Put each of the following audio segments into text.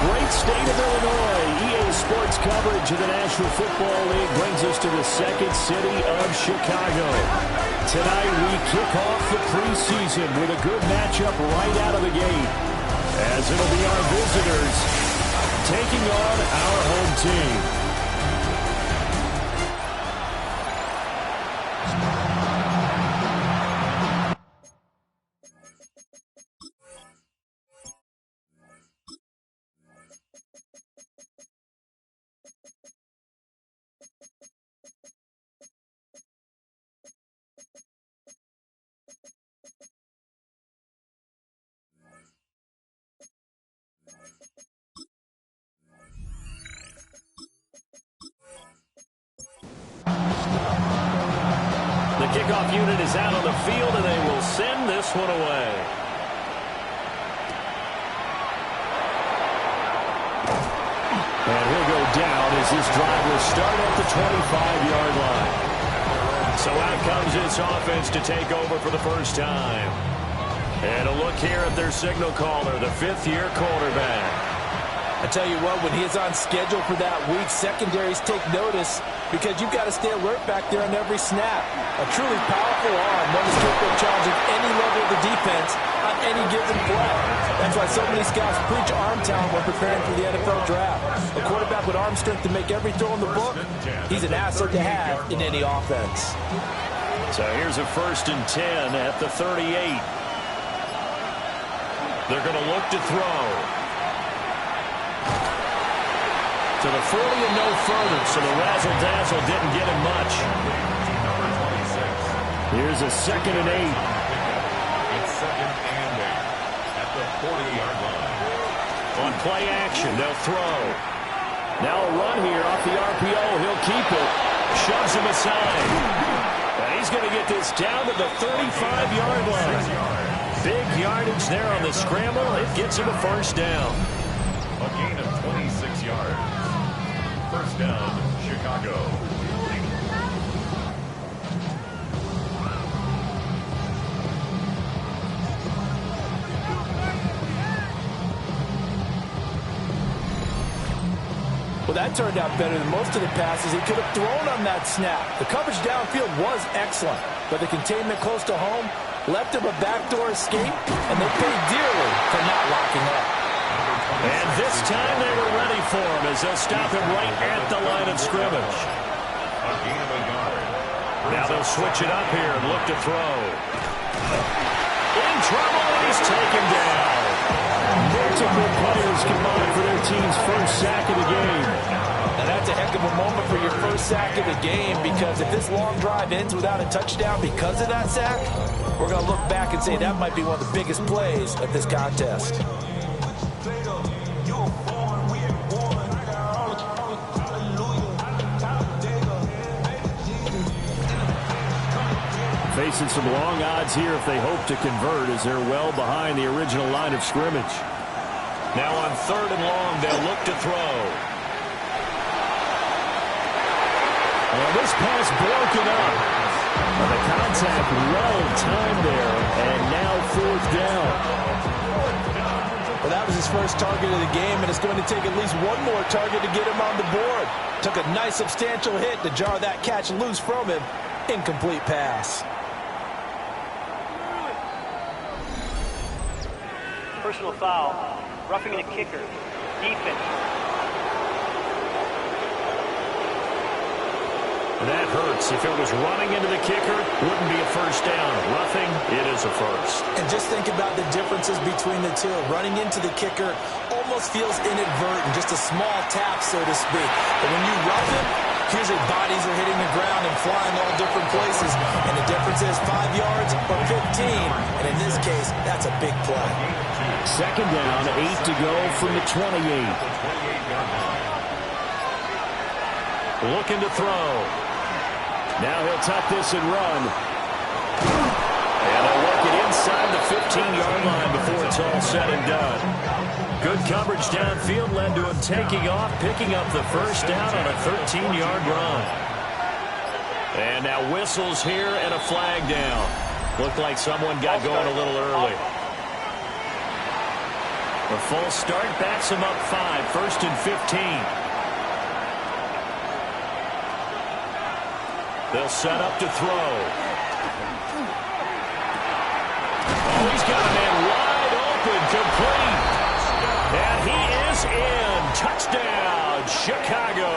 great state of Illinois. EA Sports coverage of the National Football League brings us to the second city of Chicago. Tonight we kick off the preseason with a good matchup right out of the gate, as it'll be our visitors taking on our home team. The kickoff unit is out on the field, and they will send this one away. And he'll go down as this drive will start at the 25-yard line. So out comes this offense to take over for the first time. And a look here at their signal caller, the fifth-year quarterback. I tell you what, when he is on schedule for that week, secondaries take notice because you've got to stay alert back there on every snap. A truly powerful arm, one is capable of challenging any level of the defense on any given play. That's why so many scouts preach arm talent when preparing for the NFL draft. A quarterback with arm strength to make every throw in the book, he's an asset to have in any offense. So here's a 1st and 10 at the 38. They're going to look to throw. To the 40 and no further, so the razzle-dazzle didn't get him much. Here's a 2nd and 8. It's 2nd and 8 at the 40-yard line. On play action, they'll throw. Now a run here off the RPO. He'll keep it. Shoves him aside. And he's going to get this down to the 35-yard line. Big yardage there on the scramble. It gets him a first down. A gain of 26 yards. First down, Chicago. Well, that turned out better than most of the passes he could have thrown on that snap. The coverage downfield was excellent, but the containment close to home left him a backdoor escape, and they paid dearly for not locking up. And this time they were ready for him as they'll stop him right at the line of scrimmage. A gain of a yard. Now they'll switch it up here and look to throw. In trouble, and he's taken down. Multiple players combined for their team's first sack of the game. Now that's a heck of a moment for your first sack of the game, because if this long drive ends without a touchdown because of that sack, we're going to look back and say that might be one of the biggest plays of this contest. Facing some long odds here if they hope to convert, as they're well behind the original line of scrimmage. Now on 3rd and long, they'll look to throw. Well, this pass broken up. Well, the contact well timed there, and now 4th down. Well, that was his first target of the game, and it's going to take at least one more target to get him on the board. Took a nice substantial hit to jar that catch loose from him. Incomplete pass. Personal foul, roughing the kicker, defense. That hurts. If it was running into the kicker, wouldn't be a first down. Roughing, it is a first. And just think about the differences between the two. Running into the kicker almost feels inadvertent, just a small tap, so to speak. But when you rough him, usually bodies are hitting the ground and flying all different places. And the difference is 5 yards or 15. And in this case, that's a big play. 2nd down, 8 to go from the 28. Looking to throw. Now he'll tuck this and run. And they'll work it inside the 15-yard line before it's all said and done. Good coverage downfield led to him taking off, picking up the first down on a 13-yard run. And now whistles here and a flag down. Looked like someone got going a little early. The false start backs him up 5, 1st and 15. They'll set up to throw. Oh, he's got a man wide open, complete. And he is in. Touchdown, Chicago.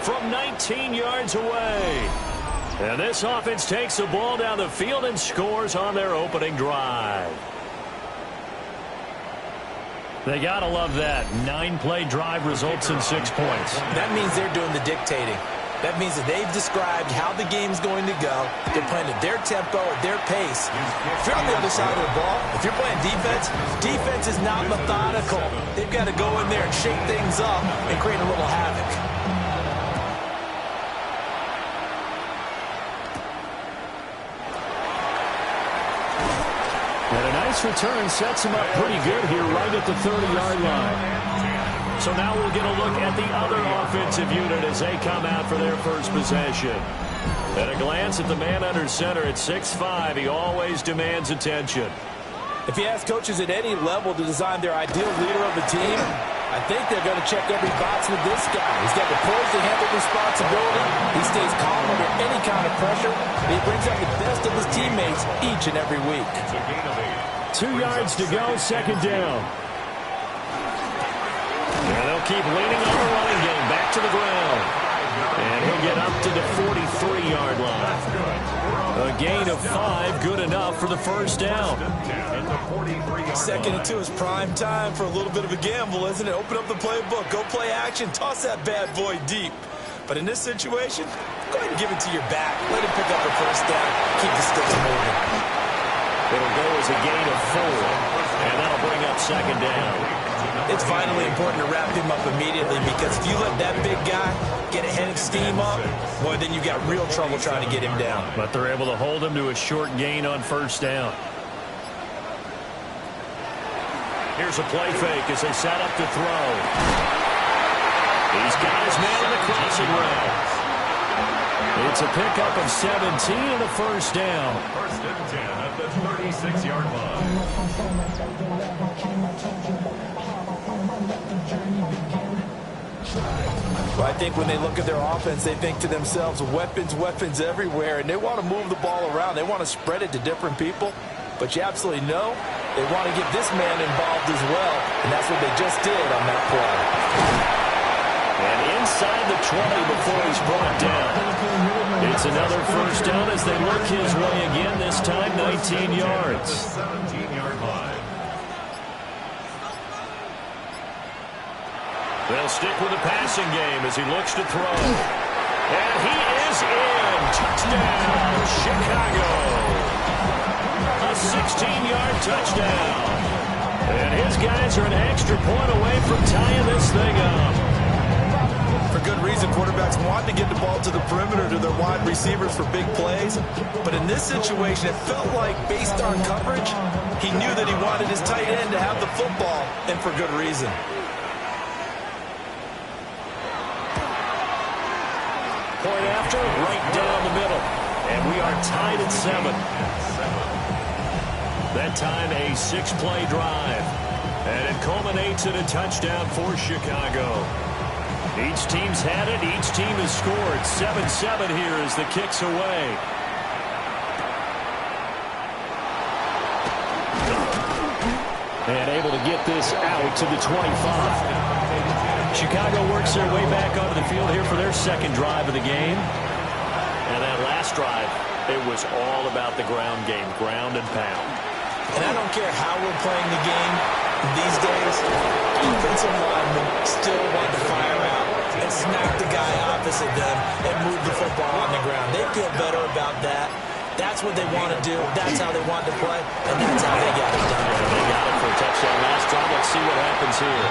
From 19 yards away. And this offense takes the ball down the field and scores on their opening drive. They got to love that. 9-play drive results in 6 points. That means they're doing the dictating. That means that they've described how the game's going to go. They're playing at their tempo, at their pace. If you're on the other side of the ball, if you're playing defense, defense is not methodical. They've got to go in there and shake things up and create a little havoc. And a nice return sets him up pretty good here right at the 30-yard line. So now we'll get a look at the other offensive unit as they come out for their first possession. At a glance at the man under center at 6'5", he always demands attention. If you ask coaches at any level to design their ideal leader of a team, I think they're going to check every box with this guy. He's got the poise to handle responsibility. He stays calm under any kind of pressure. And he brings out the best of his teammates each and every week. 2 yards to go, 2nd down. And they'll keep leaning on the running game. Back to the ground. And he'll get up to the 43-yard line. A gain of 5, good enough for the first down. 2nd and 2 is prime time for a little bit of a gamble, isn't it? Open up the playbook, go play action, toss that bad boy deep. But in this situation, go ahead and give it to your back. Let him pick up the first down. Keep the sticks moving. It'll go as a gain of 4. And that'll bring up 2nd down. It's vitally important to wrap him up immediately, because if you let that big guy get ahead of steam up, boy, then you've got real trouble trying to get him down. But they're able to hold him to a short gain on 1st down. Here's a play fake as they set up to throw. He's got his man in the crossing route. It's a pickup of 17 and a 1st down. 1st and 10 at the 36-yard line. Well, I think when they look at their offense, they think to themselves, weapons, weapons everywhere, and they want to move the ball around. They want to spread it to different people. But you absolutely know they want to get this man involved as well, and that's what they just did on that play. And inside the 20 before he's brought down. It's another 1st down as they look his way again, this time 19 yards. 17-yard line. They'll stick with the passing game as he looks to throw. And he is in. Touchdown, Chicago. A 16-yard touchdown. And his guys are an extra point away from tying this thing up. For good reason, quarterbacks want to get the ball to the perimeter to their wide receivers for big plays. But in this situation, it felt like, based on coverage, he knew that he wanted his tight end to have the football, and for good reason. Point after, right down the middle. And we are tied at 7. That time, a 6-play drive. And it culminates in a touchdown for Chicago. Each team's had it. Each team has scored. 7-7 here as the kick's away. And able to get this out to the 25. Chicago works their way back onto the field here for their 2nd drive of the game. And that last drive, it was all about the ground game, ground and pound. And I don't care how we're playing the game these days, offensive linemen still want to fire out and smack the guy opposite them and move the football on the ground. They feel better about that. That's what they want to do. That's how they want to play, and that's how they got it done. They got it for a touchdown last drive. Let's see what happens here.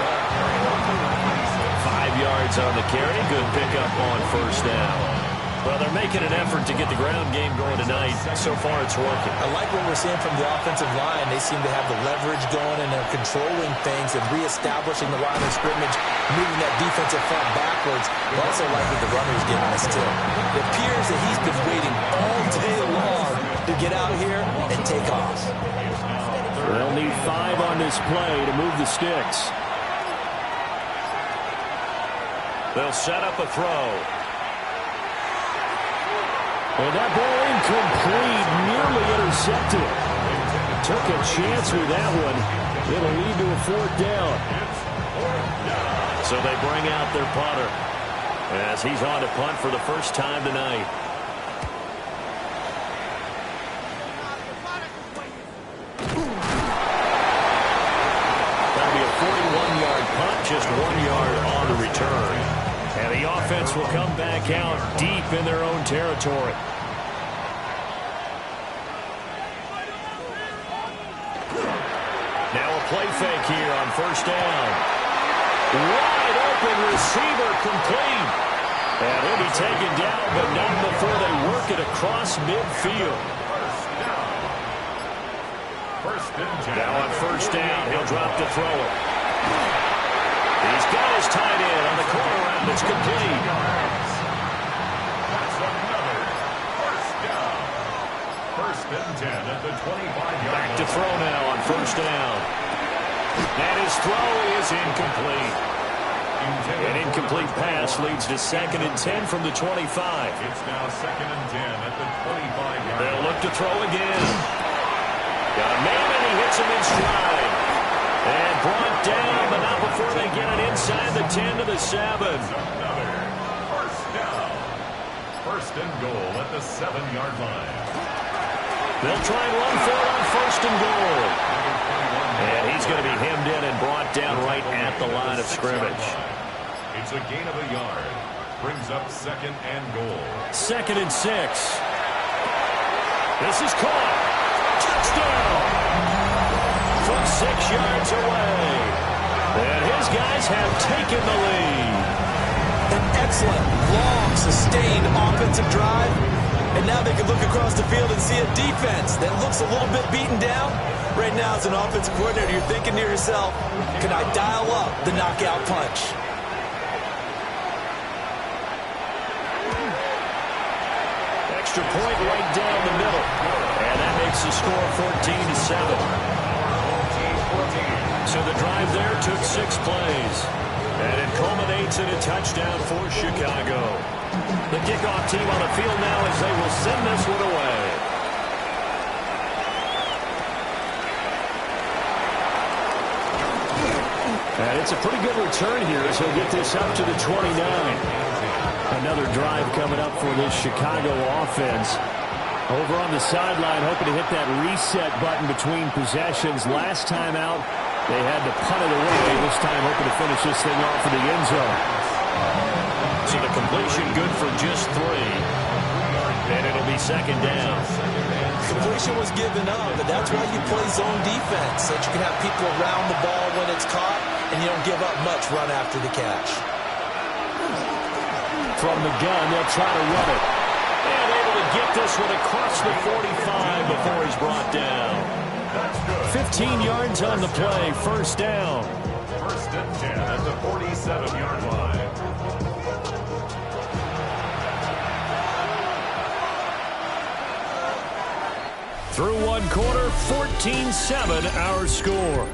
5 yards on the carry. Good pickup on 1st down. Well, they're making an effort to get the ground game going tonight. So far, it's working. I like what we're seeing from the offensive line. They seem to have the leverage going, and they're controlling things and reestablishing the line of scrimmage, moving that defensive front backwards. I also like what the runner's giving us, too. It appears that he's been waiting all day long to get out here and take off. They'll need 5 on this play to move the sticks. They'll set up a throw. And that ball incomplete, nearly intercepted. Took a chance with that one. It'll lead to a 4th down. So they bring out their punter as he's on to punt for the first time tonight. That'll be a 41-yard punt, just 1 yard on the return. And the offense will come back out deep in their own territory. Now a play fake here on 1st down. Wide open receiver complete. And he'll be taken down, but not before they work it across midfield. Now on 1st down, he'll drop to throw it. He's got his tight end on the corner route. It's complete. That's another 1st down. 1st and 10 at the 25-yard line. Back to throw now on 1st down. And his throw is incomplete. An incomplete pass leads to 2nd and 10 from the 25. It's now 2nd and 10 at the 25-yard line. They'll look to throw again. Got a man and he hits him in stride. And brought down, but not before they get it inside the 10 to the 7. Another 1st down. 1st and goal at the 7-yard line. They'll try and run for it on 1st and goal. And he's going to be hemmed in and brought down right at the line of scrimmage. It's a gain of a yard. Brings up 2nd and goal. 2nd and 6. This is caught. Touchdown. From 6 yards away. And his guys have taken the lead. An excellent, long, sustained offensive drive. And now they can look across the field and see a defense that looks a little bit beaten down. Right now, as an offensive coordinator, you're thinking to yourself, can I dial up the knockout punch? Extra point right down the middle. And that makes the score 14-7. So the drive there took 6 plays. And it culminates in a touchdown for Chicago. The kickoff team on the field now as they will send this one away. And it's a pretty good return here as he'll get this up to the 29. Another drive coming up for this Chicago offense. Over on the sideline, hoping to hit that reset button between possessions. Last time out, they had to punt it away. This time, hoping to finish this thing off in the end zone. So the completion good for just 3. And it'll be 2nd down. Completion was given up, but that's why you play zone defense, so that you can have people around the ball when it's caught, and you don't give up much run after the catch. From the gun, they'll try to run it. And able to get this one across the 45 before he's brought down. 15 yards on the play, 1st down. 1st and 10 at the 47-yard line. Through 1 quarter, 14-7 our score.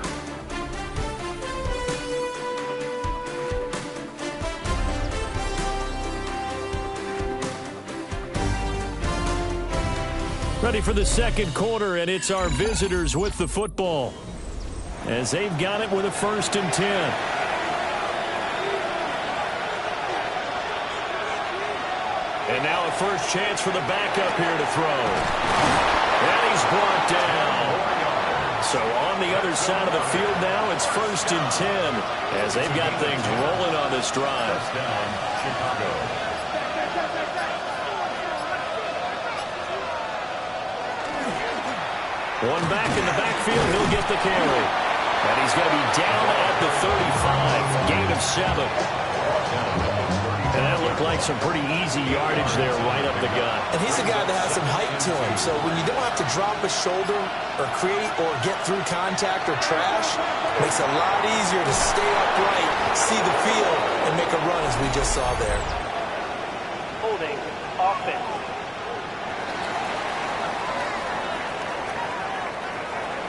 Ready for the 2nd quarter, and it's our visitors with the football as they've got it with a 1st and 10. And now a first chance for the backup here to throw. And he's brought down. So on the other side of the field now, it's 1st and 10 as they've got things rolling on this drive. First down, Chicago. One back in the backfield, he'll get the carry. And he's going to be down at the 35, gain of 7. And that looked like some pretty easy yardage there right up the gut. And he's a guy that has some height to him, so when you don't have to drop a shoulder or create or get through contact or trash, it makes it a lot easier to stay upright, see the field, and make a run as we just saw there. Holding offense.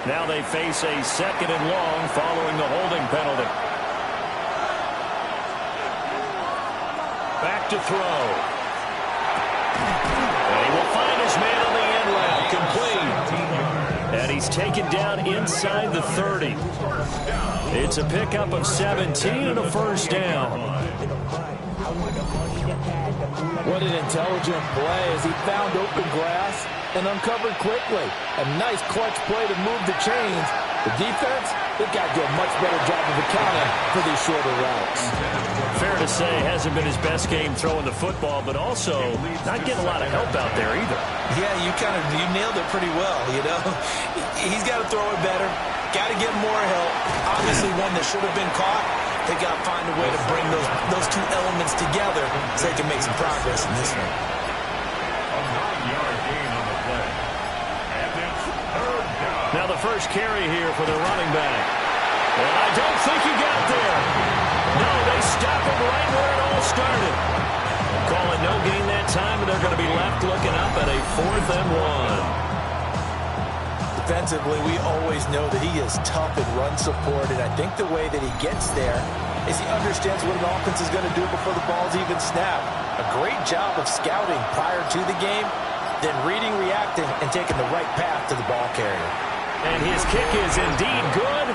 Now they face a 2nd and long following the holding penalty. Back to throw. And he will find his man on the end route. Complete. And he's taken down inside the 30. It's a pickup of 17 and a first down. What an intelligent play as he found open grass and uncovered quickly. A nice clutch play to move the chains. The defense, they've got to do a much better job of accounting for these shorter routes. Fair to say, hasn't been his best game throwing the football, but also not getting a lot of help out there either. Yeah, you nailed it pretty well, you know. He's got to throw it better. Got to get more help. Obviously one that should have been caught. They got to find a way to bring those two elements together so they can make some progress in this one. A 9-yard gain on the play. And it's 3rd down. Now the first carry here for the running back. And I don't think he got there. No, they stop him right where it all started. Calling no gain that time, and they're going to be left looking up at a 4th and 1. Defensively, we always know that he is tough in run support, and I think the way that he gets there is he understands what an offense is going to do before the ball's even snapped. A great job of scouting prior to the game, then reading, reacting, and taking the right path to the ball carrier. And his kick is indeed good,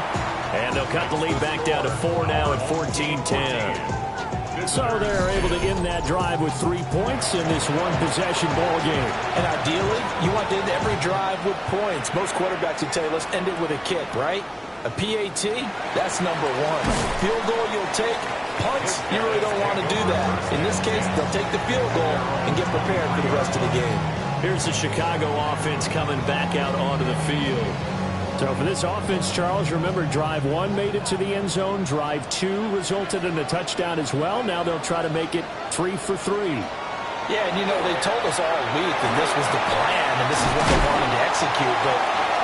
and they'll cut the lead back down to 4 now at 14-10. So they're able to end that drive with 3 points in this one-possession ball game. And ideally, you want to end every drive with points. Most quarterbacks would tell you, let's end it with a kick, right? A PAT, that's number 1. Field goal you'll take. Punts, you really don't want to do that. In this case, they'll take the field goal and get prepared for the rest of the game. Here's the Chicago offense coming back out onto the field. So for this offense, Charles, remember drive 1 made it to the end zone. Drive 2 resulted in a touchdown as well. Now they'll try to make it 3 for 3. Yeah, and you know, they told us all week that this was the plan and this is what they wanted to execute, but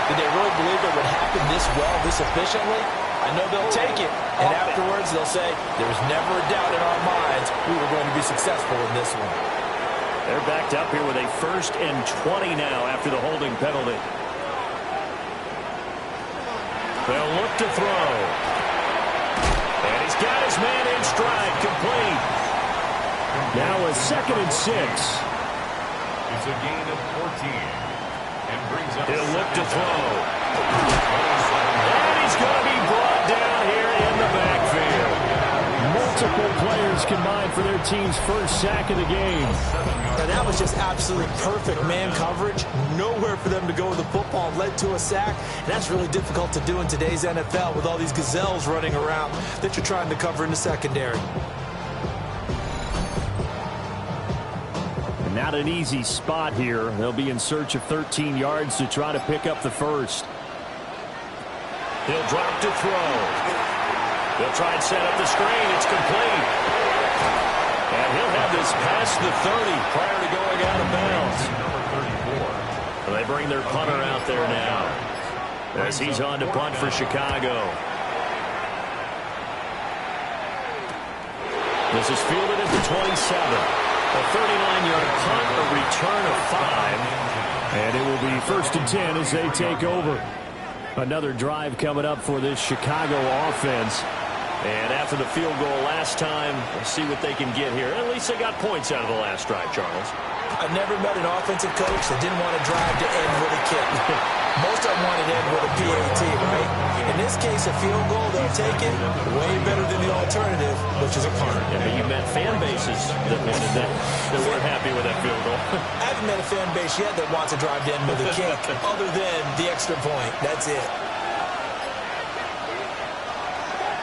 did they really believe it would happen this well, this efficiently? I know they'll take it, and afterwards they'll say, there was never a doubt in our minds we were going to be successful in this one. They're backed up here with a 1st and 20 now after the holding penalty. They'll look to throw. And he's got his man in stride, complete. Now a 2nd and 6. It's a gain of 14. And brings up He'll look to throw. And he's going to be brought down here in the backfield. Multiple players combined for their team's first sack of the game. And that was just absolutely perfect man coverage. Nowhere for them to go with the football. Led to a sack. And that's really difficult to do in today's NFL with all these gazelles running around that you're trying to cover in the secondary. And not an easy spot here. They'll be in search of 13 yards to try to pick up the first. He'll drop to throw. They'll try and set up the screen. It's complete. And he'll have this past the 30 prior to going out of bounds. And they bring their punter out there now as he's on to punt for Chicago. This is fielded at the 27. A 39-yard punt, a return of 5. And it will be 1st and 10 as they take over. Another drive coming up for this Chicago offense. And after the field goal last time, we'll see what they can get here. At least they got points out of the last drive, Charles. I've never met an offensive coach that didn't want to drive to end with a kick. Most of them wanted to end with a PAT, right? In this case, a field goal, they'll take it. Way better than the alternative, which is a punt. Yeah, but you met fan bases that wanted that weren't happy with that field goal. I haven't met a fan base yet that wants to drive to end with a kick, other than the extra point. That's it.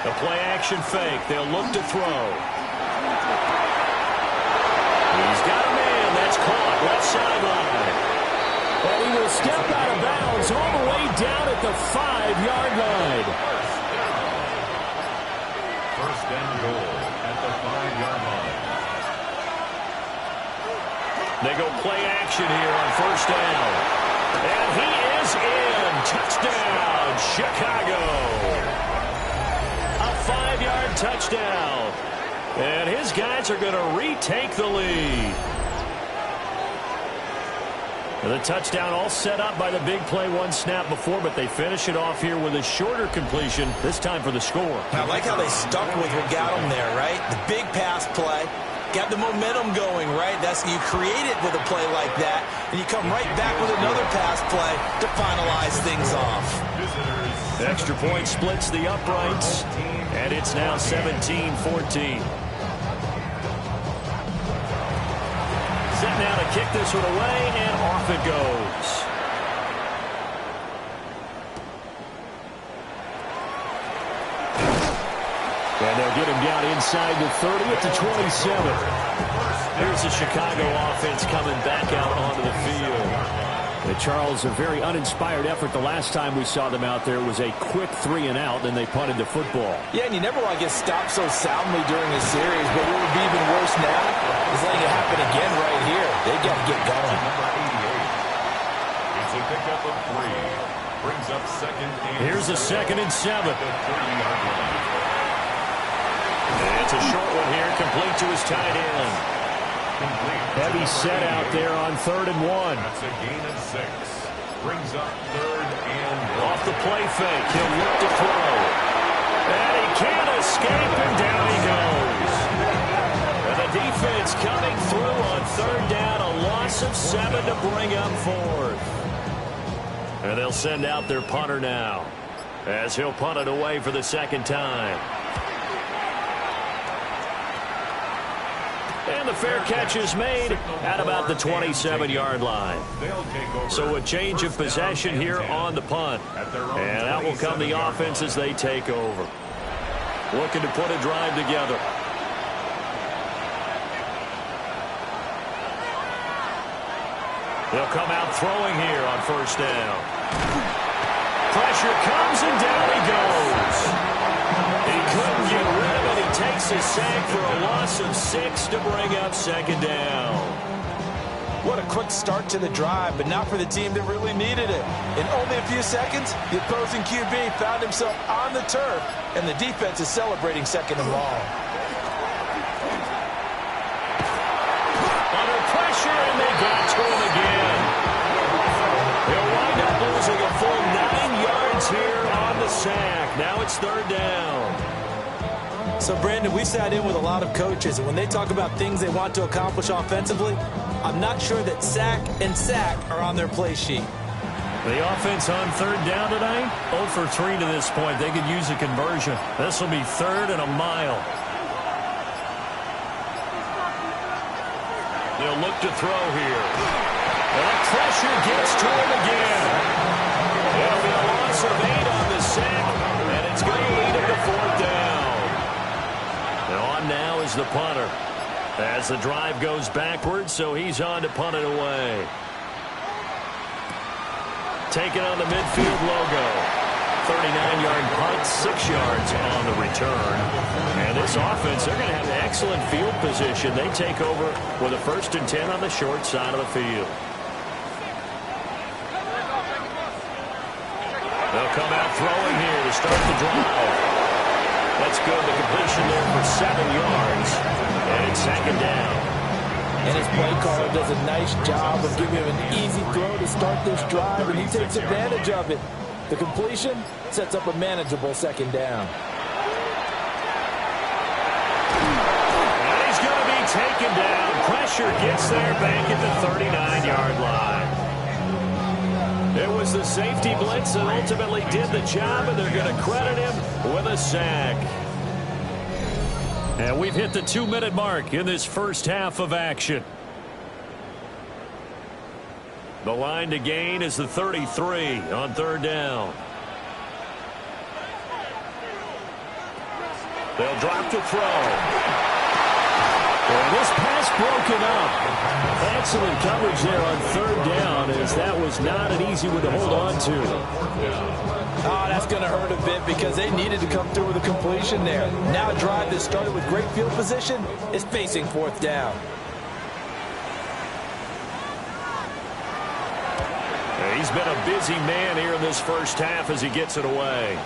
A play-action fake. They'll look to throw. He's got a man. That's caught. Left sideline. And he will step out of bounds all the way down at the 5-yard line. First and goal at the 5-yard line. They go play action here on 1st down. And he is in. Touchdown, Chicago. 5-yard touchdown. And his guys are going to retake the lead. And the touchdown all set up by the big play one snap before, but they finish it off here with a shorter completion, this time for the score. I like how they stuck with what got them there, right? The big pass play. Got the momentum going, right? You create it with a play like that, and you come right back with another pass play to finalize things off. Extra point splits the uprights, and it's now 17-14. Set now to kick this one away, and off it goes. And they'll get him down inside the 30 at the 27. Here's the Chicago offense coming back out onto the field. Charles, a very uninspired effort the last time we saw them out there was a quick 3-and-out, then they punted the football. Yeah, and you never want to get stopped so soundly during a series, but what would be even worse now is letting it happen again right here. They got to get going. Number 88. It's a pickup of 3. Brings up second and Here's a 2nd and 7. It's a short one here, complete to his tight end. Heavy set out there on 3rd and 1. That's a gain of 6. Brings up 3rd and 1. Off the play fake, he'll look to throw. And he can't escape, and down he goes. And the defense coming through on 3rd down, a loss of 7 to bring up 4th. And they'll send out their punter now, as he'll punt it away for the 2nd time. And the fair catch is made at about the 27-yard line. So a change of possession here on the punt. And out will come the offense as they take over. Looking to put a drive together. They'll come out throwing here on 1st down. Pressure comes and down he goes. He couldn't get rid of it. He takes a sack for a loss of 6 to bring up 2nd down. What a quick start to the drive, but not for the team that really needed it. In only a few seconds, the opposing QB found himself on the turf, and the defense is celebrating 2nd and long. Under pressure, and they got to him again. He'll wind up losing a full 9 yards here on the sack. Now it's 3rd down. So, Brandon, we sat in with a lot of coaches, and when they talk about things they want to accomplish offensively, I'm not sure that sack and sack are on their play sheet. The offense on 3rd down tonight, 0 for 3 to this point. They could use a conversion. This will be 3rd and a mile. They'll look to throw here. That pressure gets to him again. It'll be a loss of 8 on the sack, and it's going to lead him to 4th down. And on now is the punter. As the drive goes backwards, so he's on to punt it away. Taking on the midfield logo. 39-yard punt, 6 yards on the return. And this offense, they're going to have excellent field position. They take over with a 1st and 10 on the short side of the field. They'll come out throwing here to start the drive. That's good. The completion there for 7 yards. And it's 2nd down. And his play caller does a nice job of giving him an easy throw to start this drive, and he takes advantage of it. The completion sets up a manageable 2nd down. And he's going to be taken down. Pressure gets there back at the 39-yard line. It was the safety blitz that ultimately did the job, and they're going to credit him with a sack. And we've hit the 2-minute mark in this first half of action. The line to gain is the 33 on 3rd down. They'll drop to throw. And this pass broken up. Excellent coverage there on 3rd down, as that was not an easy one to hold on to. Oh, that's going to hurt a bit because they needed to come through with a completion there. Now a drive that started with great field position is facing 4th down. He's been a busy man here in this first half as he gets it away.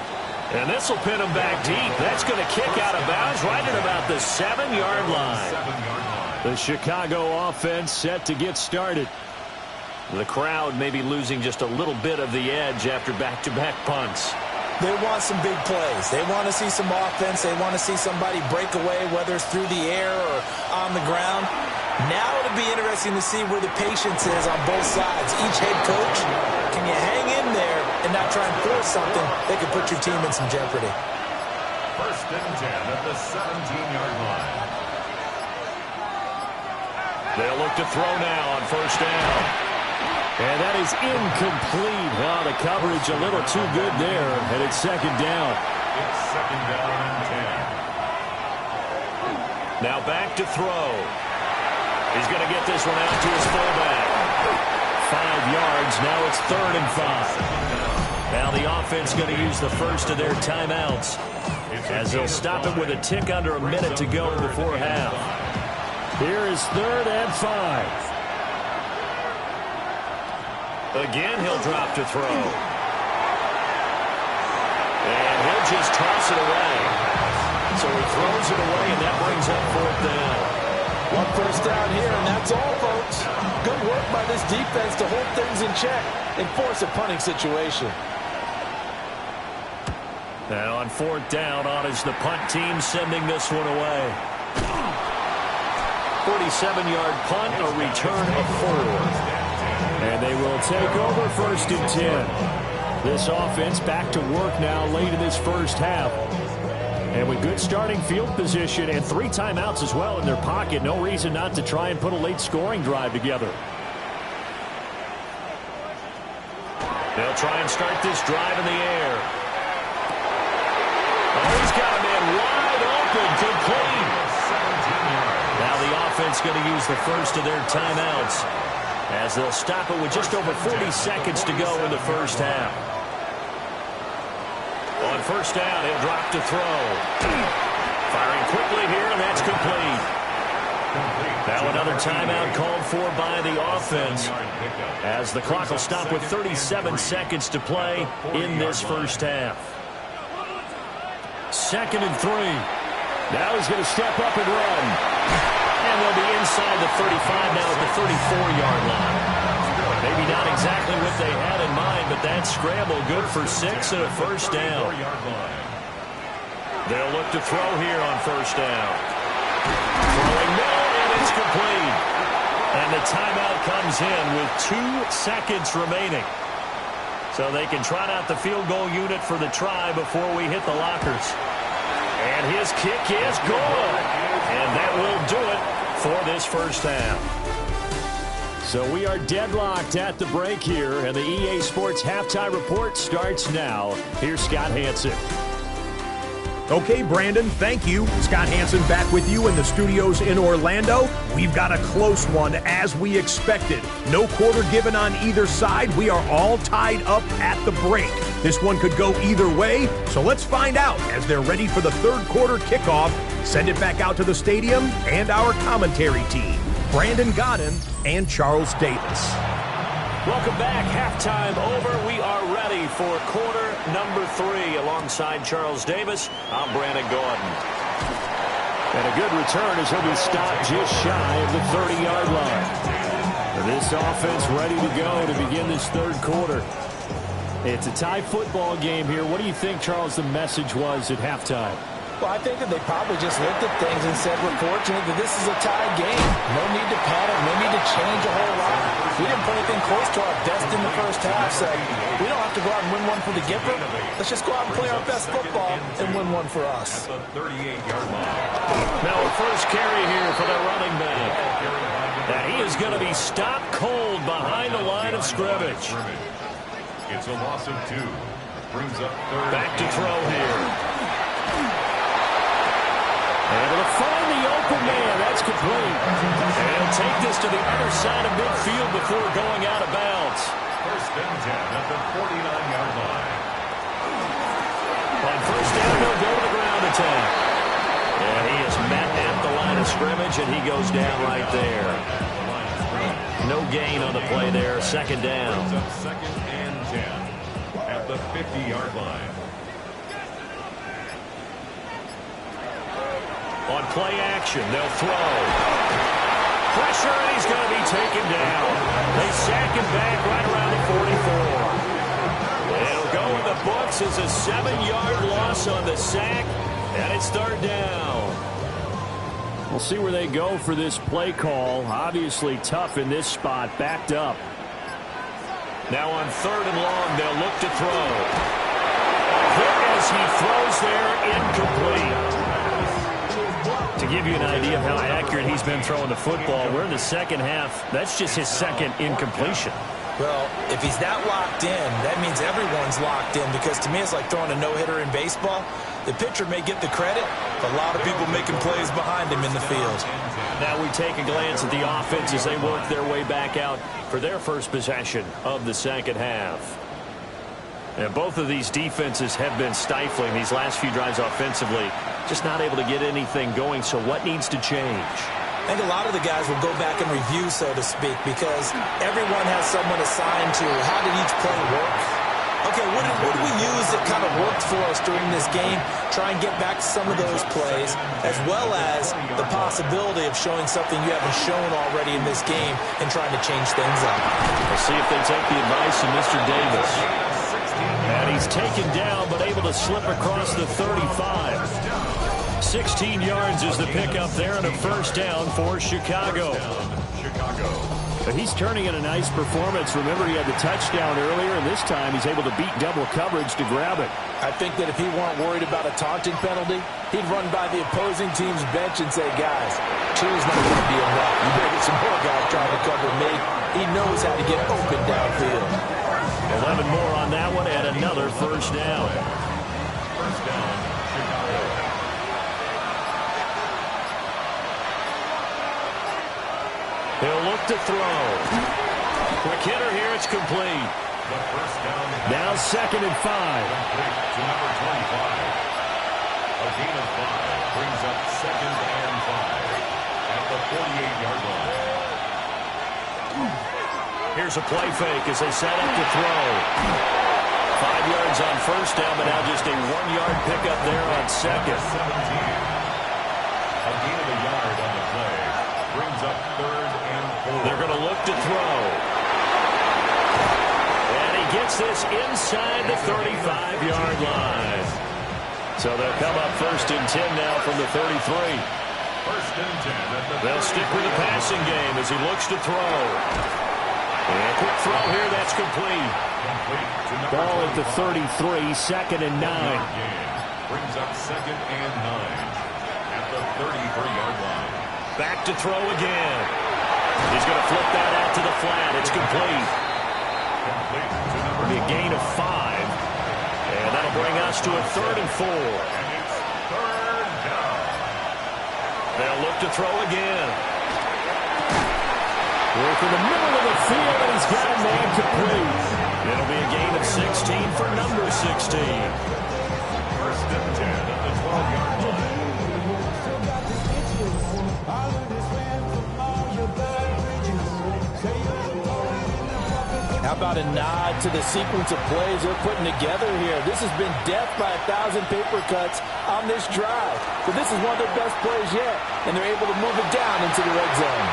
And this will pin him back deep. That's going to kick out of bounds right at about the 7-yard line. The Chicago offense set to get started. The crowd may be losing just a little bit of the edge after back-to-back punts. They want some big plays. They want to see some offense. They want to see somebody break away, whether it's through the air or on the ground. Now it'll be interesting to see where the patience is on both sides. Each head coach, can you hang in there and not try and force something that could put your team in some jeopardy? First and 10 at the 17-yard line. They'll look to throw now on first down. And that is incomplete. Well, the coverage a little too good there, and it's second down. It's second down and 10. Now back to throw. He's going to get this one out to his fullback. 5 yards. Now it's 3rd and 5. Now the offense going to use the first of their timeouts, as they'll stop it with a tick under a minute to go before half. Here is 3rd and 5. Again, he'll drop to throw. And he'll just toss it away. So he throws it away, and that brings up 4th down. One first down here, and that's all, folks. Good work by this defense to hold things in check and force a punting situation. Now on 4th down, on is the punt team sending this one away. 47-yard punt, a return of 4. And they will take over 1st and 10. This offense back to work now late in this first half. And with good starting field position and 3 timeouts as well in their pocket, no reason not to try and put a late scoring drive together. They'll try and start this drive in the air. Oh, he's got a man wide open, complete. Now the offense going to use the first of their timeouts, as they'll stop it with just over 40 seconds to go in the first half. On first down, he'll drop to throw. Firing quickly here, and that's complete. Now another timeout called for by the offense, as the clock will stop with 37 seconds to play in this first half. 2nd and 3. Now he's going to step up and run. And they'll be inside the 35 now at the 34-yard line. Maybe not exactly what they had in mind, but that scramble good for 6 and a first down. They'll look to throw here on first down. Throwing no, and it's complete. And the timeout comes in with 2 seconds remaining. So they can trot out the field goal unit for the try before we hit the lockers. And his kick is good. And that will do it for this first half. So we are deadlocked at the break here, and the EA Sports Halftime Report starts now. Here's Scott Hanson. Okay, Brandon, thank you. Scott Hanson back with you in the studios in Orlando. We've got a close one, as we expected. No quarter given on either side. We are all tied up at the break. This one could go either way, so let's find out as they're ready for the 3rd quarter kickoff. Send it back out to the stadium and our commentary team, Brandon Godden and Charles Davis. Welcome back. Halftime over. We are ready for quarter number 3. Alongside Charles Davis, I'm Brandon Gordon. And a good return as he'll be stopped just shy of the 30-yard line. This offense ready to go to begin this 3rd quarter. It's a tie football game here. What do you think, Charles, the message was at halftime? Well, I think that they probably just looked at things and said, we're fortunate that this is a tie game. No need to panic. No need to change a whole lot. We didn't play anything close to our best in the first half, so we don't have to go out and win one for the Gipper. Let's just go out and play our best football and win one for us. At the 38-yard line. Now a first carry here for the running back. And he is going to be stopped cold behind the line of scrimmage. It's a loss of 2. Brings up 3rd. Back to throw here. Able to find the open man. That's complete. And he'll take this to the other side of midfield before going out of bounds. First and 10 at the 49-yard line. On first down, they'll go to the ground attack. And he is met at the line of scrimmage, and he goes down right there. No gain on the play there. 2nd down. Brings up 2nd and 10 at the 50-yard line. On play action, they'll throw. pressure, and he's going to be taken down. They sack him back right around the 44. It'll go in the books as a 7-yard loss on the sack, and it's third down. We'll see where they go for this play call. Obviously tough in this spot, backed up. Now on third and long, they'll look to throw. Quick as he throws there, incomplete. To give you an idea of how accurate he's been throwing the football, we're in the second half. That's just his second incompletion. Well, if he's that locked in, that means everyone's locked in, because to me it's like throwing a no-hitter in baseball. The pitcher may get the credit, but a lot of people making plays behind him in the field. Now we take a glance at the offense as they work their way back out for their first possession of the second half. And both of these defenses have been stifling these last few drives offensively. Just not able to get anything going, so what needs to change? I think a lot of the guys will go back and review, so to speak, because everyone has someone assigned to how did each play work. Okay, what did we use that kind of worked for us during this game? Try and get back to some of those plays, as well as the possibility of showing something you haven't shown already in this game and trying to change things up. We'll see if they take the advice of Mr. Davis. And he's taken down, but able to slip across the 35. 16 yards is the pickup there, and a first down for Chicago. But he's turning in a nice performance. Remember, he had the touchdown earlier, and this time he's able to beat double coverage to grab it. I think that if he weren't worried about a taunting penalty, he'd run by the opposing team's bench and say, guys, two's not going to be enough. You better get some more guys trying to cover me. He knows how to get open downfield. 11 more on that one, and another first down. First down, Chicago. He'll look to throw. Quick hitter here, it's complete. The first down. Now 2nd and 5. To number 25. A gain of 5 brings up 2nd and 5 at the 48-yard line. Here's a play fake as they set up to throw. 5 yards on first down, but now just a 1-yard pickup there on second. 17. A gain of a yard on the play brings up 3rd and 4. They're going to look to throw. And he gets this inside the 35-yard line. So they'll come up 1st and 10 now from the 33. 1st and 10. They'll stick with the passing game as he looks to throw. And a quick throw here, that's complete. Ball at the 33, 2nd and 9. Brings up 2nd and 9 at the 33-yard line. Back to throw again. He's going to flip that out to the flat. It's complete. It'll be a gain of 5. And that'll bring us to a 3rd and 4. And it's 3rd down. They'll look to throw again. Work in the middle of the field, and he's got a man complete. It'll be a gain of 16 for number 16. 1st and 10 at the 12-yard line. How about a nod to the sequence of plays they're putting together here? This has been death by 1,000 paper cuts on this drive. But this is one of their best plays yet, and they're able to move it down into the red zone.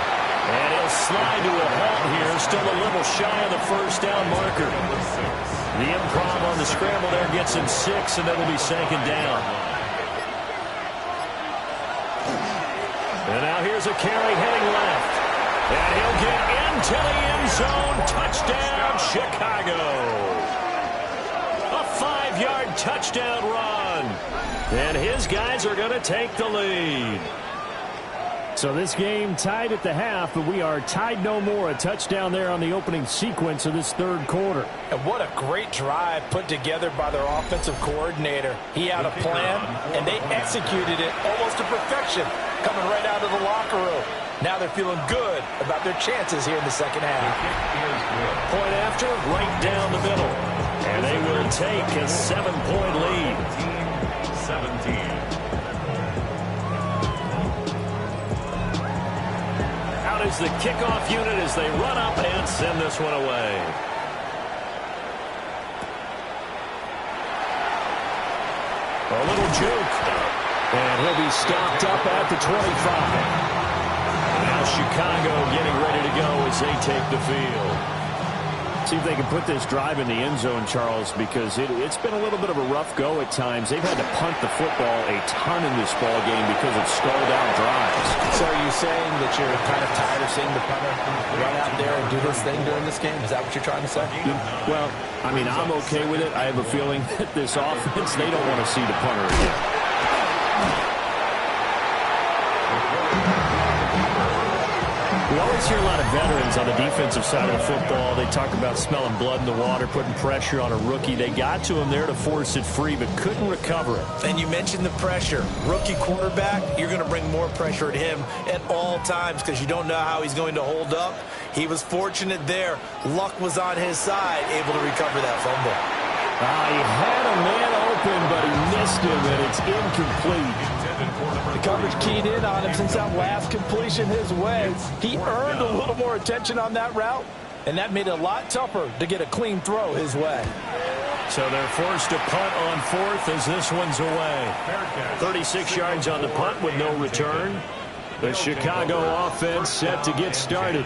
And he'll slide to a halt here, still a little shy of the first down marker. The improv on the scramble there gets him 6, and then will be 2nd down. And now here's a carry heading left. And he'll get into the end zone. Touchdown, Chicago. A 5-yard touchdown run. And his guys are going to take the lead. So this game tied at the half, but we are tied no more. A touchdown there on the opening sequence of this 3rd quarter. And what a great drive put together by their offensive coordinator. He had a plan, and they executed it almost to perfection, coming right out of the locker room. Now they're feeling good about their chances here in the second half. Point after, right down the middle. And they will take a 7-point lead. 17. Out is the kickoff unit as they run up and send this one away. A little juke. And he'll be stopped up at the 25. Now Now Chicago getting ready to go as they take the field. See if they can put this drive in the end zone, Charles, because it's been a little bit of a rough go at times. They've had to punt the football a ton in this ball game because of stalled out drives. So are you saying that you're kind of tired of seeing the punter run out there and do this thing during this game? Is that what you're trying to say? Well, I mean, I'm okay with it. I have a feeling that this offense, they don't want to see the punter again. We always hear a lot of veterans on the defensive side of the football. They talk about smelling blood in the water, putting pressure on a rookie. They got to him there to force it free, but couldn't recover it. And you mentioned the pressure. Rookie quarterback, you're going to bring more pressure at him at all times because you don't know how he's going to hold up. He was fortunate there. Luck was on his side, able to recover that fumble. He had a man open, but he missed him, and it's incomplete. The coverage keyed in on him since that last completion his way. He earned a little more attention on that route, and that made it a lot tougher to get a clean throw his way. So they're forced to punt on fourth as this one's away. 36 yards on the punt with no return. The Chicago offense set to get started.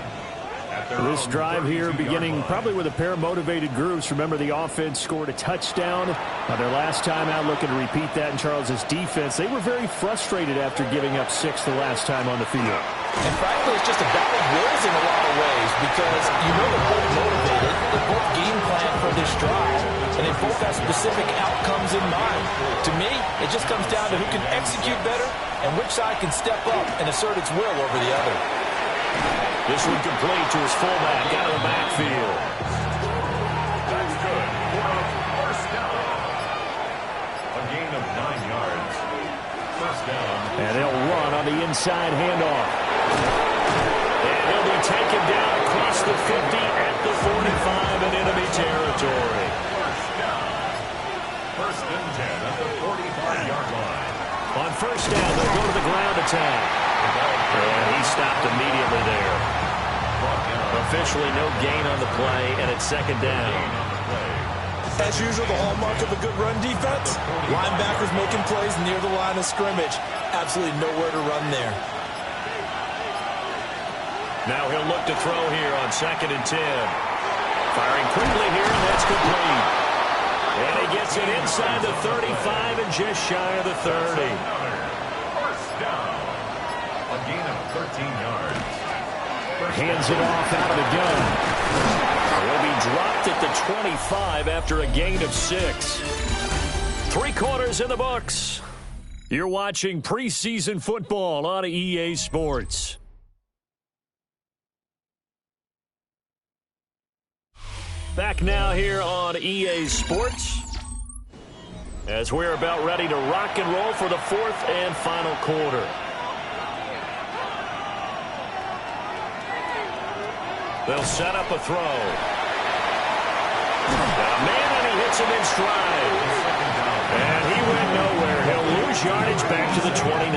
This drive here beginning probably with a pair of motivated groups. Remember, the offense scored a touchdown their last time out, looking to repeat that in Charles's defense. They were very frustrated after giving up 6 the last time on the field. And frankly, it's just a battle of wills in a lot of ways because you know they're both motivated, they both game plan for this drive, and they both have specific outcomes in mind. To me, it just comes down to who can execute better and which side can step up and assert its will over the other. This one complete to his fullback out of the backfield. That's good. First down. A gain of 9 yards. First down. And they'll run on the inside handoff. And he'll be taken down across the 50 at the 45 in enemy territory. First down. First and 10 at the 45-yard line. On first down, they'll go to the ground attack. And he stopped immediately there. Officially no gain on the play, and it's second down. As usual, the hallmark of a good run defense, linebackers making plays near the line of scrimmage. Absolutely nowhere to run there. Now he'll look to throw here on second and 10. Firing quickly here, and that's complete. And he gets it inside the 35 and just shy of the 30. First down. A gain of 13 yards. Hands it off out of the gun. Will be dropped at the 25 after a gain of 6. 3 quarters in the books. You're watching preseason football on EA Sports. Back now here on EA Sports as we're about ready to rock and roll for the 4th and final quarter. They'll set up a throw. Man, and he hits him in stride. And he went nowhere. He'll lose yardage back to the 29.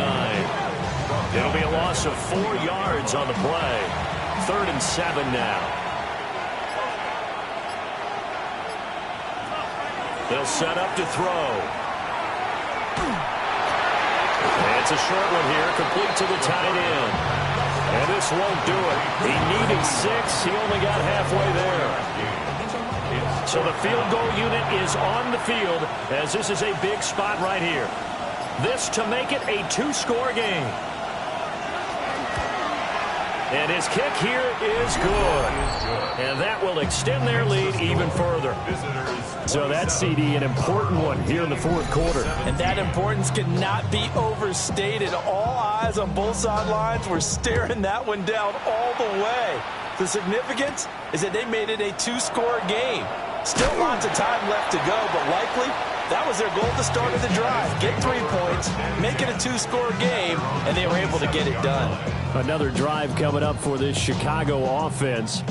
It'll be a loss of 4 yards on the play. 3rd and 7 now. They'll set up to throw. And it's a short one here, complete to the tight end. And this won't do it. He needed 6. He only got halfway there. So the field goal unit is on the field as this is a big spot right here. This to make it a 2-score game. And his kick here is good. And that will extend their lead even further. So that's, CD, an important one here in the 4th quarter. And that importance cannot be overstated. All eyes on both sidelines were staring that one down all the way. The significance is that they made it a 2-score game. Still lots of time left to go, but likely that was their goal at the start of the drive. Get 3 points, make it a 2-score game, and they were able to get it done. Another drive coming up for this Chicago offense.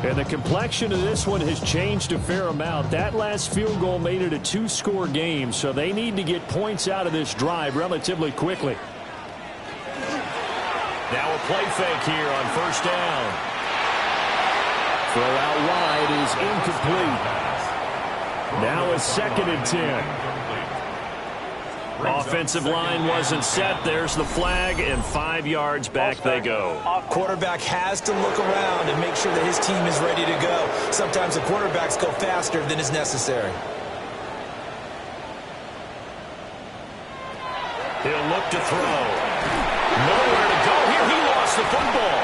And the complexion of this one has changed a fair amount. That last field goal made it a 2-score game, so they need to get points out of this drive relatively quickly. Now a play fake here on first down. Throw out wide is incomplete. Now a 2nd and 10. offensive line wasn't set. There's the flag, and 5 yards back they go. Quarterback has to look around and make sure that his team is ready to go. Sometimes the quarterbacks go faster than is necessary. He'll look to throw. Nowhere to go here. He lost the football.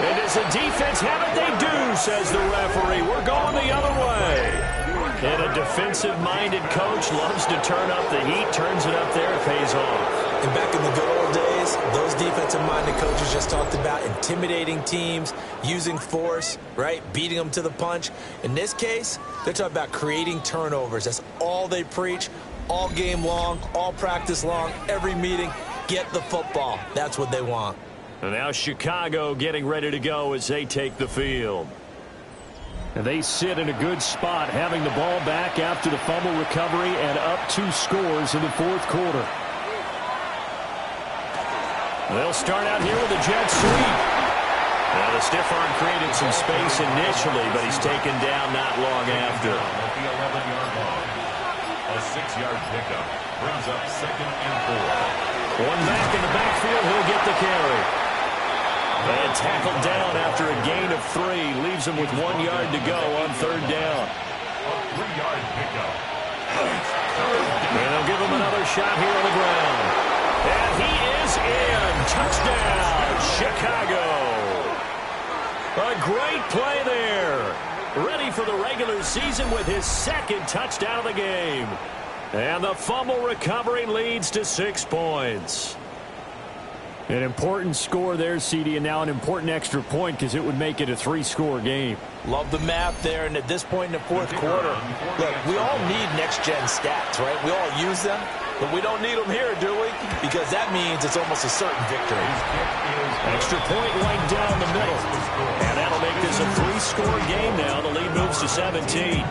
And does the defense have it? They do, says the referee. We're going the other way. And a defensive-minded coach loves to turn up the heat, turns it up there, it pays off. And back in the good old days, those defensive-minded coaches just talked about intimidating teams, using force, right, beating them to the punch. In this case, they're talking about creating turnovers. That's all they preach, all game long, all practice long, every meeting. Get the football. That's what they want. And now Chicago getting ready to go as they take the field. And they sit in a good spot, having the ball back after the fumble recovery and up 2 scores in the 4th quarter. They'll start out here with a jet sweep. Now the stiff arm created some space initially, but he's taken down not long after. At the 11-yard line. A 6-yard pickup brings up 2nd and 4. One back in the backfield, he'll get the carry. And tackled down after a gain of 3. Leaves him with 1 yard to go on 3rd down. A 3-yard pickup. And they'll give him another shot here on the ground. And he is in. Touchdown, Chicago. A great play there. Ready for the regular season with his 2nd touchdown of the game. And the fumble recovery leads to 6 points. An important score there, CD, and now an important extra point because it would make it a 3-score game. Love the map there, and at this point in the 4th quarter, look, we all need next-gen stats, right? We all use them, but we don't need them here, do we? Because that means it's almost a certain victory. Extra point right down the middle. And that'll make this a 3-score game now. The lead moves to 17.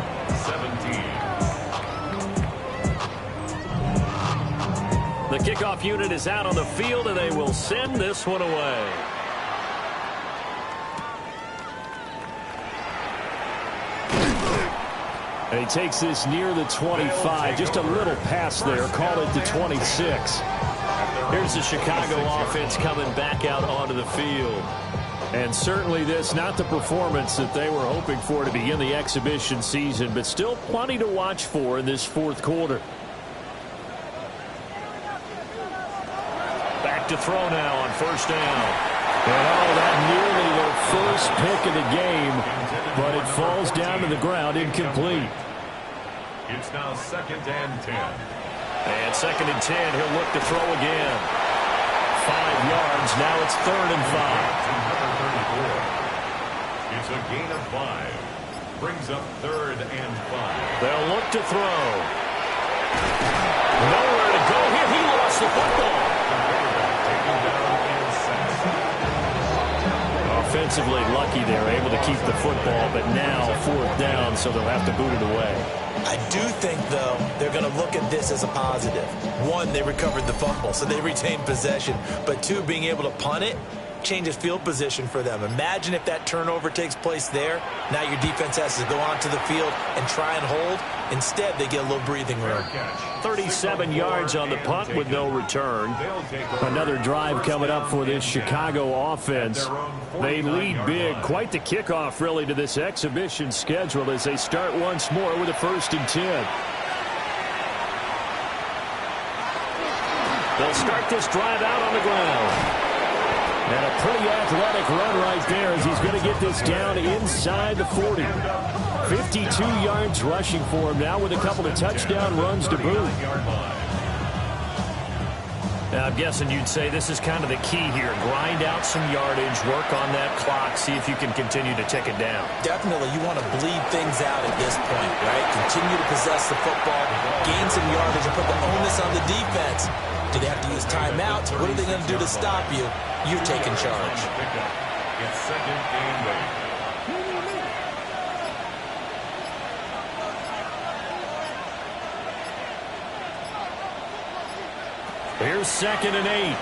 The kickoff unit is out on the field, and they will send this one away. And he takes this near the 25. Just a little pass there. Call it the 26. Here's the Chicago offense coming back out onto the field. And certainly this, not the performance that they were hoping for to begin the exhibition season, but still plenty to watch for in this 4th quarter. To throw now on 1st down. And that nearly their first pick of the game, but it falls down to the ground incomplete. It's now 2nd and 10. And 2nd and 10, he'll look to throw again. 5 yards, now it's 3rd and 5. It's a gain of 5. Brings up 3rd and 5. They'll look to throw. Nowhere to go here. He lost the football. Offensively lucky they're able to keep the football, but now 4th down, so they'll have to boot it away. I do think, though, they're going to look at this as a positive. 1, they recovered the fumble, so they retained possession. But 2, being able to punt it changes field position for them. Imagine if that turnover takes place there. Now your defense has to go onto the field and try and hold. Instead, they get a little breathing room. 37 yards on the punt with no return. Another drive coming up for this Chicago offense. They lead big. Quite the kickoff, really, to this exhibition schedule as they start once more with a 1st and 10. They'll start this drive out on the ground. And a pretty athletic run right there as he's going to get this down inside the 40. 52 yards rushing for him now with a couple of touchdown runs to boot. Now, I'm guessing you'd say this is kind of the key here. Grind out some yardage, work on that clock, see if you can continue to tick it down. Definitely, you want to bleed things out at this point, right? Continue to possess the football, gain some yardage, and put the onus on the defense. Do they have to use timeouts? What are they going to do to stop you? You're taking charge. It's 2nd and 8. Here's 2nd and 8.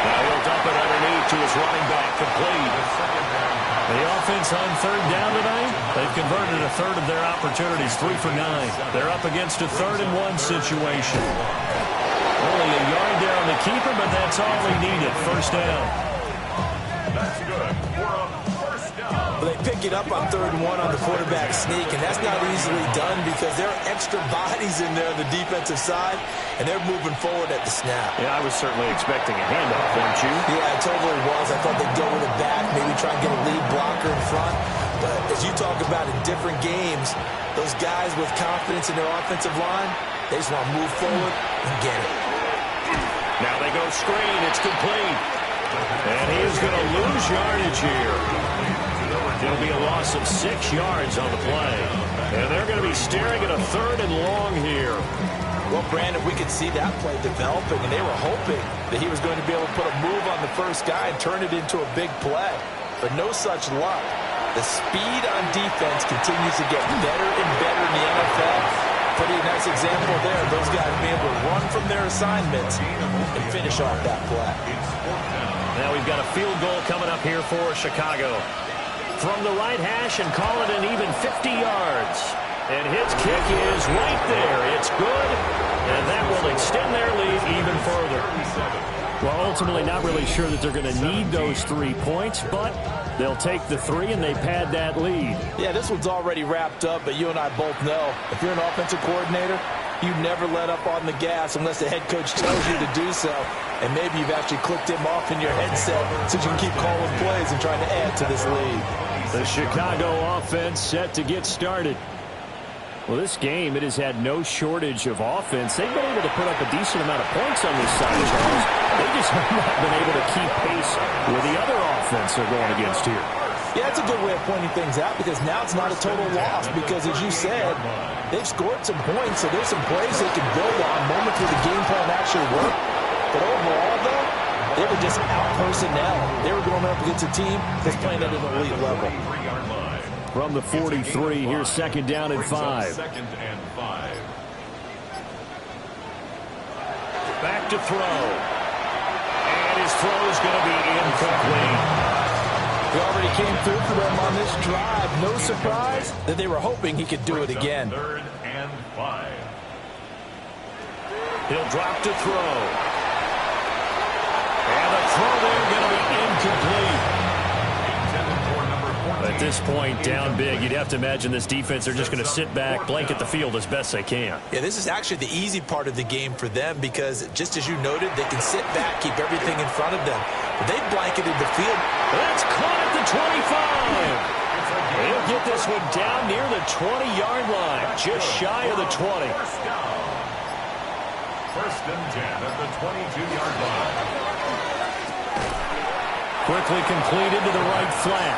Now he'll dump it underneath to his running back, complete. The offense on third down tonight, they've converted a third of their opportunities, 3 for 9. They're up against a 3rd-and-1 situation. Only a yard there on the keeper, but that's all he needed. First down. That's good for a first down. They pick it up on 3rd and 1 on the quarterback sneak, and that's not easily done because there are extra bodies in there on the defensive side, and they're moving forward at the snap. Yeah, I was certainly expecting a handoff, weren't you? Yeah, it totally was. I thought they'd go with it back, maybe try and get a lead blocker in front. But as you talk about in different games, those guys with confidence in their offensive line, they just want to move forward and get it. Now they go screen. It's complete. And he is going to lose yardage here. It'll be a loss of 6 yards on the play. And they're going to be staring at a 3rd and long here. Well, Brandon, we could see that play developing, and they were hoping that he was going to be able to put a move on the first guy and turn it into a big play. But no such luck. The speed on defense continues to get better and better in the NFL. Pretty nice example there. Those guys being able to run from their assignments and finish off that play. Now we've got a field goal coming up here for Chicago. From the right hash and call it an even 50 yards. And his kick is right there. It's good. And that will extend their lead even further. Well, ultimately not really sure that they're going to need those 3 points, but they'll take the 3 and they pad that lead. Yeah, this one's already wrapped up, but you and I both know if you're an offensive coordinator, you never let up on the gas unless the head coach tells you to do so. And maybe you've actually clicked him off in your headset so you can keep calling plays and trying to add to this lead. The Chicago offense set to get started. Well, this game, it has had no shortage of offense. They've been able to put up a decent amount of points on this side, Charles. They just have not been able to keep pace with the other offense they're going against here. Yeah, that's a good way of pointing things out because now it's not a total loss because, as you said, they've scored some points, so there's some plays they can build on, moments where the game plan actually worked. But overall, though, they were just out personnel. They were going up against a team that's playing at an elite level. From the 43, here's 2nd down and 5. 2nd and 5. Back to throw. And his throw is going to be incomplete. He already came through for them on this drive. No surprise that they were hoping he could do it again. 3rd and 5. He'll drop to throw. And the throw there going to be incomplete. At this point, down big, you'd have to imagine this defense, they're just going to sit back, blanket the field as best they can. Yeah, this is actually the easy part of the game for them because, just as you noted, they can sit back, keep everything in front of them. But they blanketed the field. That's caught at the 25. They'll get this one down near the 20-yard line, just shy of the 20. First and 10 at the 22-yard line. Quickly completed to the right flat.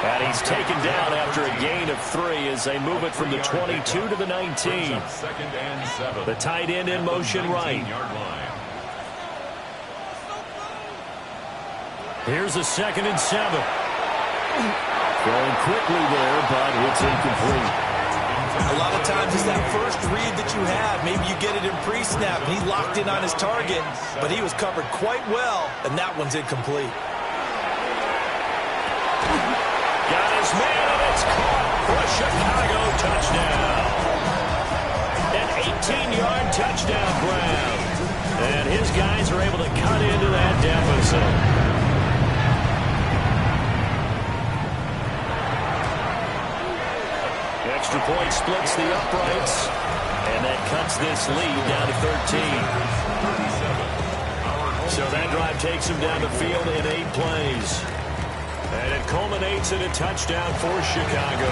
And he's taken down after a gain of 3 as they move it from the 22 to the 19. 2nd and 7. The tight end in motion right. Here's a 2nd and 7. Going quickly there, but it's incomplete. A lot of times it's that first read that you have. Maybe you get it in pre-snap. He's locked in on his target, but he was covered quite well, and that one's incomplete. Got his man, and it's caught for a Chicago touchdown. An 18-yard touchdown grab. And his guys are able to cut into that deficit. Extra point splits the uprights, and that cuts this lead down to 13. So that drive takes him down the field in 8 plays. And it culminates in a touchdown for Chicago.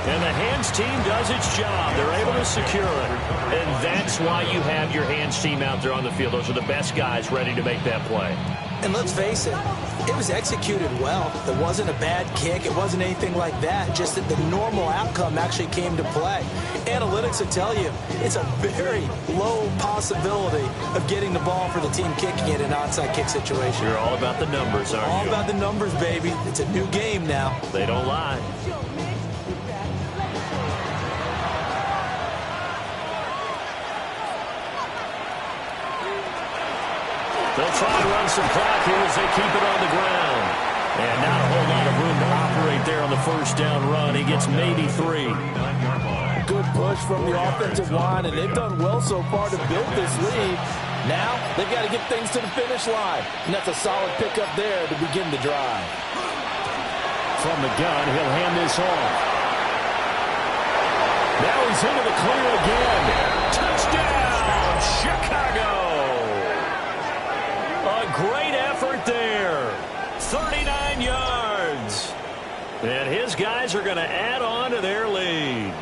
And the hands team does its job. They're able to secure it. And that's why you have your hands team out there on the field. Those are the best guys ready to make that play. And let's face it, it was executed well. It wasn't a bad kick. It wasn't anything like that. Just that the normal outcome actually came to play. Analytics will tell you it's a very low possibility of getting the ball for the team kicking it in an onside kick situation. You're all about the numbers, aren't you? All about the numbers, baby. It's a new game now. They don't lie. They'll try to run some clock here as they keep it on the ground. And not a whole lot of room to operate there on the first down run. He gets maybe 3. Good push from the offensive line, and they've done well so far to build this lead. Now they've got to get things to the finish line, and that's a solid pickup there to begin the drive. From the gun, he'll hand this off. Now he's into the clear again. Touchdown, Chicago! A great effort there. 39 yards. And his guys are going to add on to their lead.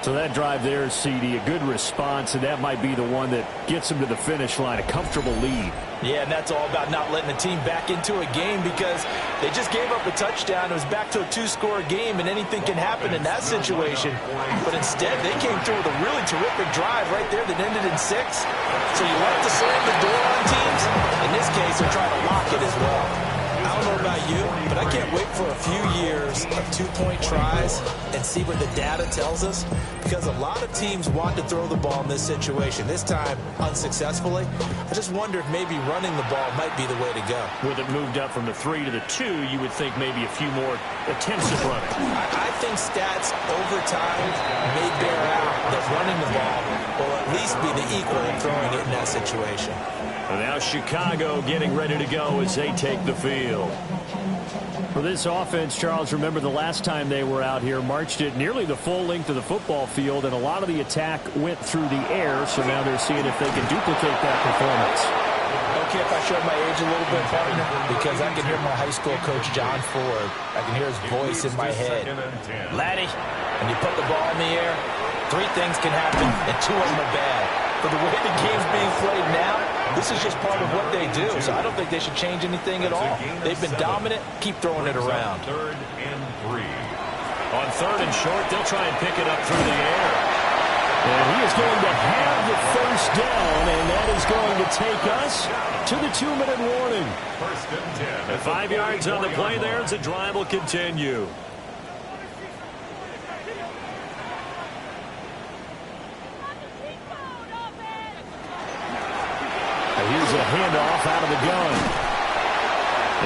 So that drive there, CD, a good response, and that might be the one that gets them to the finish line, a comfortable lead. Yeah, and that's all about not letting the team back into a game because they just gave up a touchdown. It was back to a 2-score game, and anything can happen in that situation. But instead, they came through with a really terrific drive right there that ended in 6. So you like to slam the door on teams. In this case, they're trying to lock it as well. I don't know about you, but I can't wait for a few years of 2-point tries and see what the data tells us, because a lot of teams want to throw the ball in this situation. This time, unsuccessfully. I just wonder if maybe running the ball might be the way to go. With it moved up from the 3 to the 2, you would think maybe a few more attempts at running. I think stats over time may bear out that running the ball will at least be the equal of throwing it in that situation. And now Chicago getting ready to go as they take the field. For this offense, Charles, remember the last time they were out here, marched it nearly the full length of the football field, and a lot of the attack went through the air, so now they're seeing if they can duplicate that performance. Okay, if I showed my age a little bit, partner, because I can hear my high school coach, John Ford. I can hear his voice in my head. Laddie, when you put the ball in the air, 3 things can happen, and 2 of them are bad. For the way the game's being played now, this is just part of what they do, so I don't think they should change anything at all. They've been dominant. Keep throwing it around. 3rd and 3. On 3rd and short, they'll try and pick it up through the air. And he is going to have the first down, and that is going to take us to the 2-minute warning. 1st and 10. And 5 yards on the play there as the drive will continue. Here's a handoff out of the gun.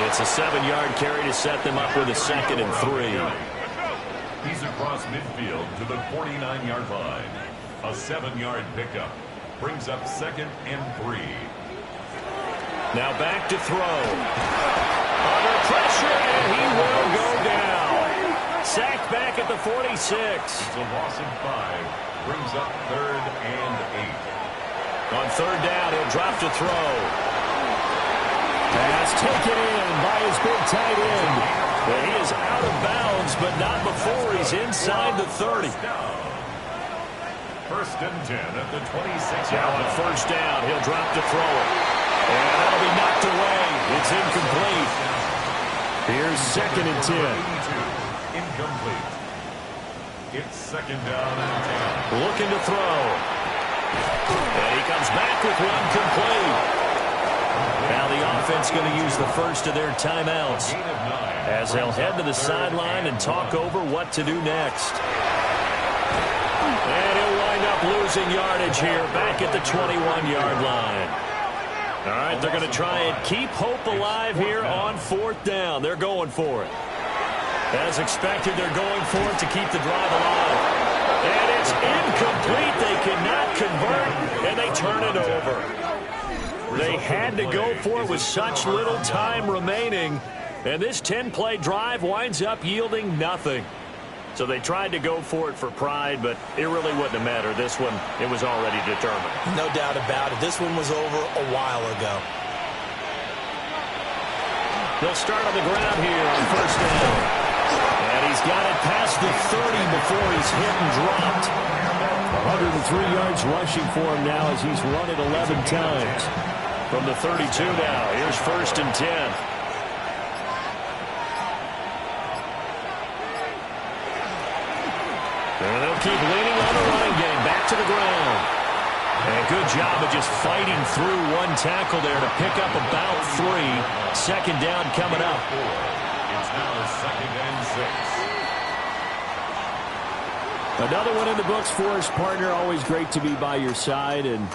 It's a 7-yard carry to set them up with a 2nd and 3. He's across midfield to the 49-yard line. A 7-yard pickup brings up 2nd and 3. Now back to throw. Under pressure, and he will go down. Sacked back at the 46. It's a loss of 5. Brings up 3rd and 8. On 3rd down, he'll drop to throw. Pass taken in by his big tight end. And he is out of bounds, but not before he's inside the 30. 1st and 10 at the 26. Now on 1st down, he'll drop to throw it. And that'll be knocked away. It's incomplete. Here's 2nd and 10. Incomplete. It's 2nd down and 10. Looking to throw. And he comes back with one complete. Now the offense going to use the first of their timeouts as they'll head to the sideline and talk over what to do next. And he'll wind up losing yardage here back at the 21-yard line. All right, they're going to try and keep hope alive here on 4th down. They're going for it. As expected, they're going for it to keep the drive alive. And it's incomplete. They cannot convert, and they turn it over. They had to go for it with such little time remaining, and this 10-play drive winds up yielding nothing. So they tried to go for it for pride, but it really wouldn't have mattered. This one, it was already determined. No doubt about it. This one was over a while ago. They'll start on the ground here on 1st down. And he's got it past the 30 before he's hit and dropped. 103 yards rushing for him now as he's run it 11 times. From the 32 now, here's 1st and 10. And they'll keep leaning on the running game. Back to the ground. And good job of just fighting through one tackle there to pick up about 3. 2nd down coming up. It's now 2nd and 6. Another one in the books for us, partner. Always great to be by your side. And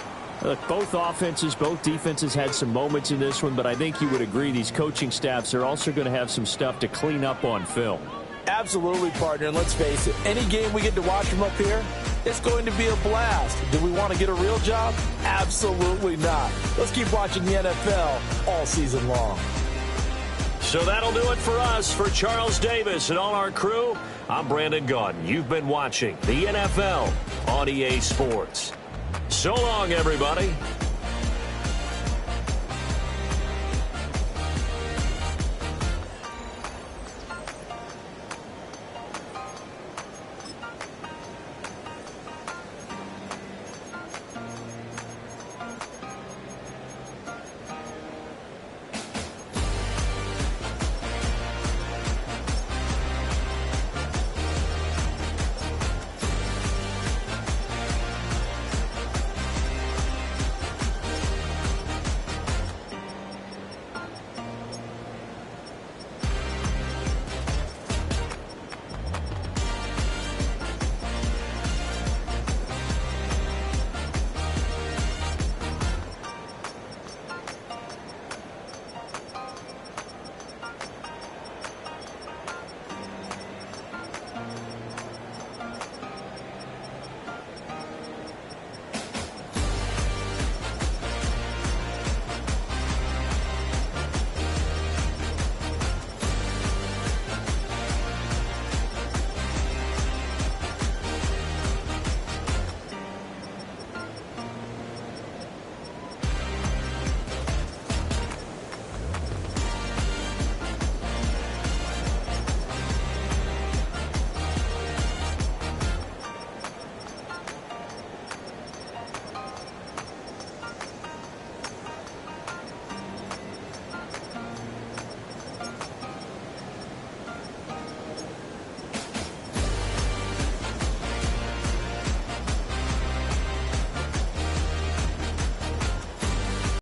Look, both offenses, both defenses had some moments in this one, but I think you would agree these coaching staffs are also going to have some stuff to clean up on film. Absolutely, partner, and let's face it, any game we get to watch from up here, it's going to be a blast. Do we want to get a real job? Absolutely not. Let's keep watching the NFL all season long. So that'll do it for us. For Charles Davis and all our crew, I'm Brandon Gaudin. You've been watching the NFL on EA Sports. So long, everybody.